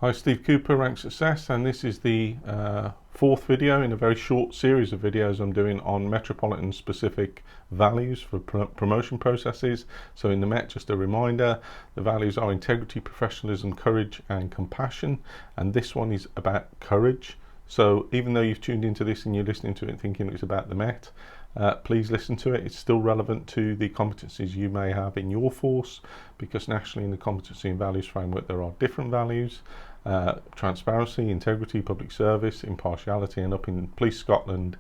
Hi, Steve Cooper, Rank Success, and this is the fourth video in a very short series of videos I'm doing on Metropolitan specific values for promotion processes. So in the Met, just a reminder, the values are integrity, professionalism, courage and compassion, and this one is about courage. So even though you've tuned into this and you're listening to it thinking it's about the Met, please listen to it. It's still relevant to the competencies you may have in your force, because nationally in the competency and values framework there are different values. Transparency, integrity, public service, impartiality, and up in Police Scotland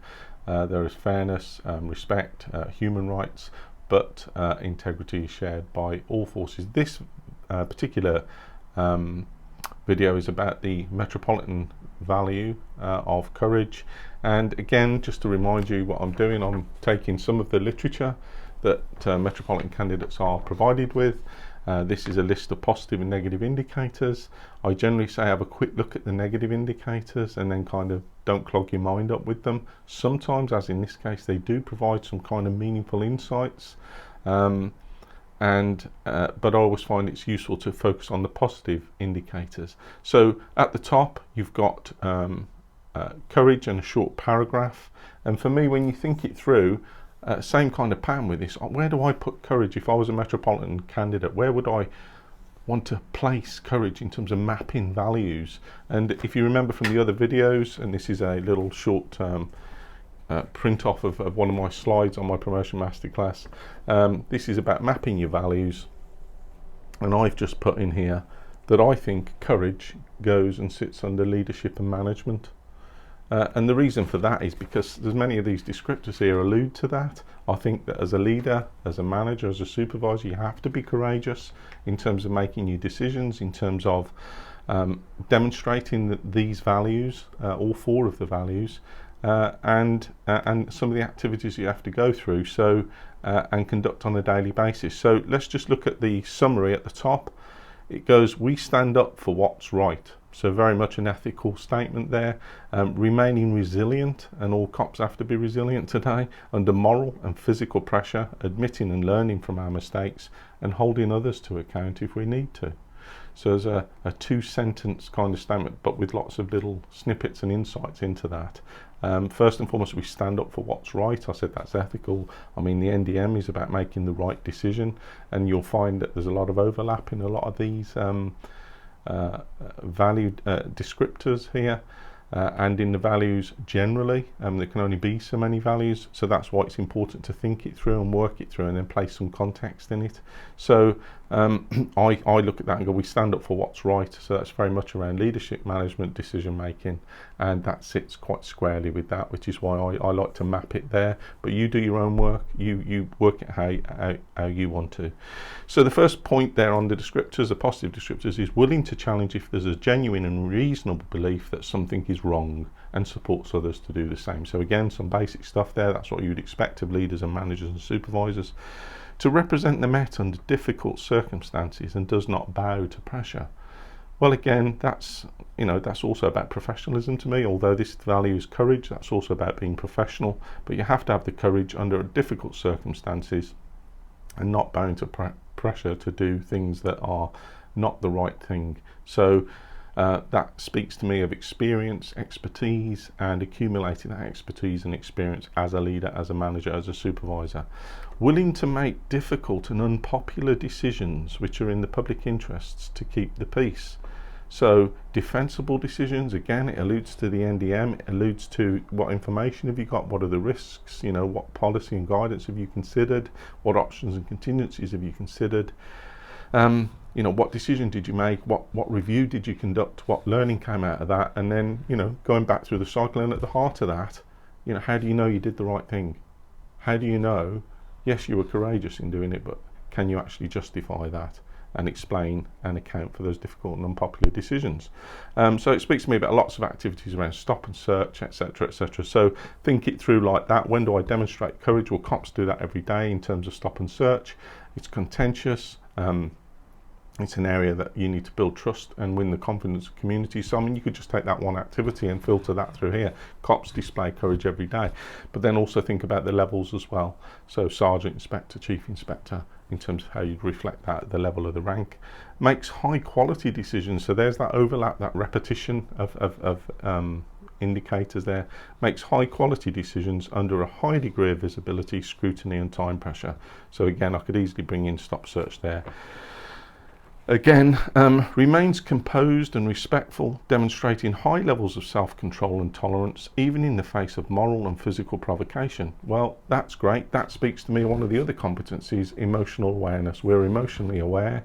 there is fairness, respect, human rights, but integrity is shared by all forces. This particular video is about the Metropolitan value of courage, and again, just to remind you what I'm doing, I'm taking some of the literature that Metropolitan candidates are provided with. This is a list of positive and negative indicators. I generally say have a quick look at the negative indicators and then kind of don't clog your mind up with them. Sometimes, as in this case, they do provide some kind of meaningful insights, but I always find it's useful to focus on the positive indicators. So at the top you've got courage and a short paragraph, and for me, when you think it through, same kind of pattern with this. Where do I put courage if I was a Metropolitan candidate? Where would I want to place courage in terms of mapping values? And if you remember from the other videos, and this is a little short print off of one of my slides on my promotion masterclass, this is about mapping your values, and I've just put in here that I think courage goes and sits under leadership and management. And the reason for that is because there's many of these descriptors here allude to that. I think that as a leader, as a manager, as a supervisor, you have to be courageous in terms of making your decisions, in terms of demonstrating that these values, all four of the values, and some of the activities you have to go through, so and conduct on a daily basis. So let's just look at the summary at the top. It goes, we stand up for what's right. So very much an ethical statement there. Remaining resilient, and all cops have to be resilient today, under moral and physical pressure, admitting and learning from our mistakes, and holding others to account if we need to. So there's a two-sentence kind of statement, but with lots of little snippets and insights into that. First and foremost, we stand up for what's right. I said that's ethical. I mean, the NDM is about making the right decision, and you'll find that there's a lot of overlap in a lot of these valued descriptors here, and in the values generally. There can only be so many values, so that's why it's important to think it through and work it through and then place some context in it. So I look at that and go, we stand up for what's right. So that's very much around leadership, management, decision making, and that sits quite squarely with that, which is why I like to map it there. But you do your own work, you work it how you want to. So the first point there on the descriptors, the positive descriptors, is willing to challenge if there's a genuine and reasonable belief that something is wrong, and supports others to do the same. So again, some basic stuff there. That's what you'd expect of leaders and managers and supervisors. To represent the Met under difficult circumstances and does not bow to pressure. Well, again, that's also about professionalism to me. Although this value is courage, that's also about being professional, but you have to have the courage under difficult circumstances and not bowing to pressure to do things that are not the right thing. So that speaks to me of experience, expertise, and accumulating that expertise and experience as a leader, as a manager, as a supervisor. Willing to make difficult and unpopular decisions which are in the public interests to keep the peace. So defensible decisions, again, it alludes to the NDM, it alludes to what information have you got, what are the risks, what policy and guidance have you considered, what options and contingencies have you considered. What decision did you make, what review did you conduct, what learning came out of that, and then going back through the cycle, and at the heart of that, how do you know you did the right thing? How do you know, yes, you were courageous in doing it, but can you actually justify that and explain and account for those difficult and unpopular decisions? So it speaks to me about lots of activities around stop and search, etc., etc. So think it through like that. When do I demonstrate courage? Well, cops do that every day in terms of stop and search. It's contentious. It's an area that you need to build trust and win the confidence of community. So I mean, you could just take that one activity and filter that through here. Cops display courage every day, but then also think about the levels as well. So sergeant, inspector, chief inspector, in terms of how you'd reflect that at the level of the rank. Makes high quality decisions, so there's that overlap, that repetition of indicators there. Makes high quality decisions under a high degree of visibility, scrutiny and time pressure. So again, I could easily bring in stop search there. Again, remains composed and respectful, demonstrating high levels of self-control and tolerance, even in the face of moral and physical provocation. Well, that's great. That speaks to me of one of the other competencies, emotional awareness. We're emotionally aware,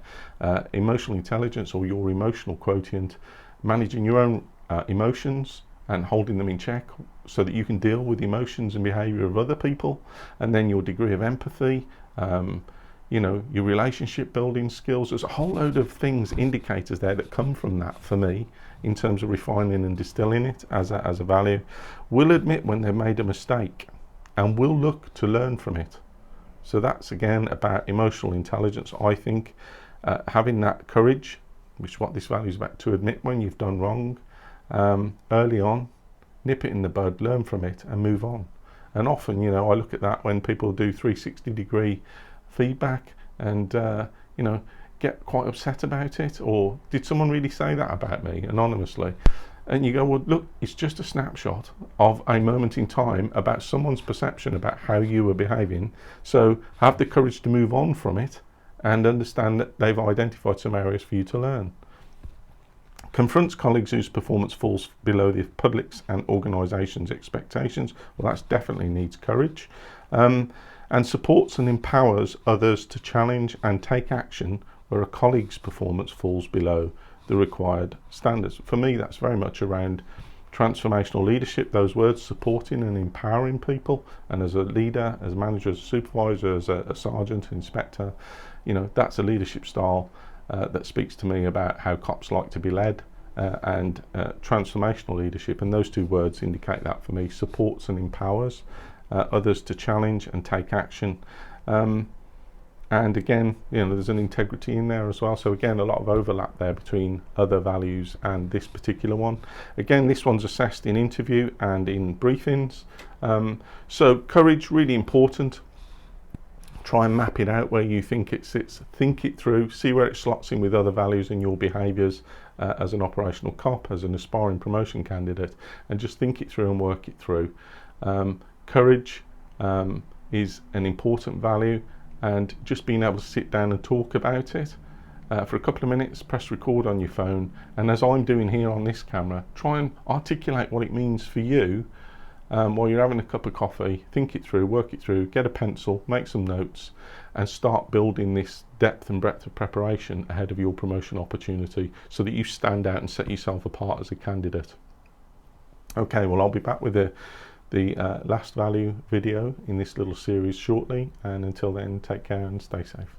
emotional intelligence, or your emotional quotient, managing your own emotions and holding them in check so that you can deal with the emotions and behaviour of other people, and then your degree of empathy, you know, your relationship building skills. There's a whole load of things, indicators there that come from that for me in terms of refining and distilling it as a value. Will admit when they've made a mistake and will look to learn from it. So that's again about emotional intelligence, I think. Having that courage, which is what this value is about, to admit when you've done wrong early on, nip it in the bud, learn from it and move on. And often, you know, I look at that when people do 360-degree feedback and you know, get quite upset about it, or did someone really say that about me anonymously? And you go, well look, it's just a snapshot of a moment in time about someone's perception about how you were behaving. So have the courage to move on from it and understand that they've identified some areas for you to learn. Confronts colleagues whose performance falls below the public's and organisations' expectations. Well, that definitely needs courage. And supports and empowers others to challenge and take action where a colleague's performance falls below the required standards. For me, that's very much around transformational leadership, those words, supporting and empowering people. And as a leader, as a manager, as a supervisor, as a sergeant, inspector, you know, that's a leadership style that speaks to me about how cops like to be led, and transformational leadership. And those two words indicate that for me: supports and empowers others to challenge and take action. And again, you know, there's an integrity in there as well. So again, a lot of overlap there between other values and this particular one. Again, this one's assessed in interview and in briefings. So courage, really important. Try and map it out where you think it sits, think it through, see where it slots in with other values in your behaviours as an operational cop, as an aspiring promotion candidate, and just think it through and work it through. Courage is an important value, and just being able to sit down and talk about it for a couple of minutes, press record on your phone, and as I'm doing here on this camera, try and articulate what it means for you while you're having a cup of coffee. Think it through, work it through, get a pencil, make some notes, and start building this depth and breadth of preparation ahead of your promotion opportunity so that you stand out and set yourself apart as a candidate. Okay, well, I'll be back with the last value video in this little series shortly, and until then, take care and stay safe.